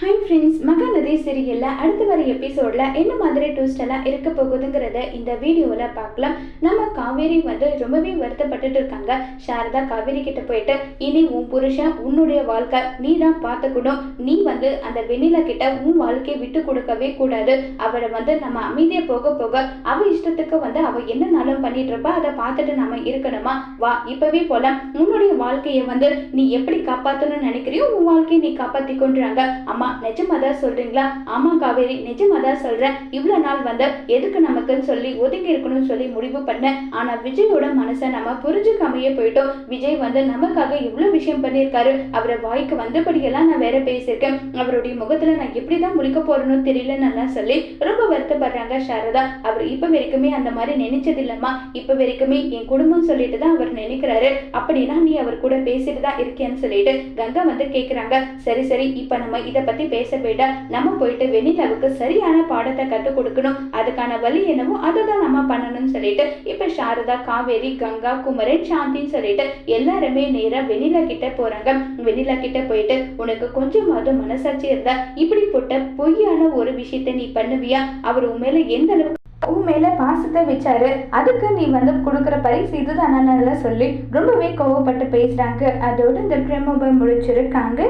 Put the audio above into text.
Hi friends, Mahanadi சீரியல்ல அடுத்து வர எபிசோட்ல என்ன மாதிரி ட்விஸ்ட் எல்லாம் இருக்க போகுதுங்கிறத இந்த வீடியோவில் பார்க்கலாம். நம்ம காவேரி ரொம்பவே வருத்தப்பட்டுட்டு இருக்காங்க. சாரதா காவேரி கிட்ட போயிட்டு, இனி உன் புருஷன் உன்னுடைய வாழ்க்கை நீ தான் பார்த்துக்கணும். நீ அந்த வெண்ணிலா கிட்ட உன் வாழ்க்கையை விட்டு கொடுக்கவே கூடாது. அவரை நம்ம அமைதியாக போக போக அவ இஷ்டத்துக்கு அவ என்னனாலும் பண்ணிட்டு இருப்பா. அதை பார்த்துட்டு நம்ம இருக்கணுமா? வா இப்பவே போல உன்னுடைய வாழ்க்கையை நீ எப்படி காப்பாற்றணும்னு நினைக்கிறியோ உன் வாழ்க்கையை நீ காப்பாற்றி கொண்டுறாங்க. அம்மா நிஜமாதான் சொல்றீங்களா? ஆமா காவேரி, நிஜமாதான் சொல்றேன். இவ்வளவு நாள் எதுக்கு நமக்குன்னு சொல்லி ஒதுங்கி இருக்கணும்னு சொல்லி முடிவு பண்ணேன். ஆனா விஜயோட மனசை நம்ம புரிஞ்சுக்காமையே போயிட்டோம். விஜய் நமக்காக இவ்வளவு விஷயம் பண்ணியிருக்காரு. அவரை வாய்க்கு வந்தபடியெல்லாம் நான் வேற பேசியிருக்கேன். அவருடைய முகத்துல நான் எப்படிதான் முடிக்க போறேன்னு தெரியலன்னு சொல்லி ரொம்ப வருத்தப்படுறாங்க சாரதா. அவர் இப்ப வரைக்குமே அந்த மாதிரி நினைச்சது இல்லம்மா. இப்ப வரைக்குமே என் குடும்பம் சொல்லிட்டு தான் அவர் நினைக்கிறாரு. அப்படின்னா நீ அவர் கூட பேசிட்டு தான் இருக்கேன்னு சொல்லிட்டு கங்கா கேக்குறாங்க. சரி சரி, இப்ப நம்ம இதை பத்தி பேச வேண்டாம். நம்ம போயிட்டு வெண்ணிலாவுக்கு சரியான பாடத்தை கற்றுக் கொடுக்கணும். அதுக்கான வழி என்னவோ அதை தான் நம்ம பண்ணணும்னு சொல்லிட்டு இப்ப சாரதா, காவேரி, கங்கா, குமரன், சாந்தின்னு சொல்லிட்டு எல்லாருமே நேரா வெண்ணிலா கிட்ட போறாங்க. வெண்ணிலா கிட்ட போயிட்டு, உனக்கு கொஞ்சமாவது மனசாட்சி இருந்தா இப்படி போட்ட பொய்யான ஒரு விஷயத்த நீ பண்ணுவியா? அவர் உண்மையில எந்த அளவுக்கு உன் மேல பாசத்தை வச்சாரு, அதுக்கு நீ கொடுக்குற பரிசு இதுதான் சொல்லி ரொம்பவே கோவப்பட்டு பேசுறாங்க. அதோட இந்த பிரமோபை முடிச்சிருக்காங்க.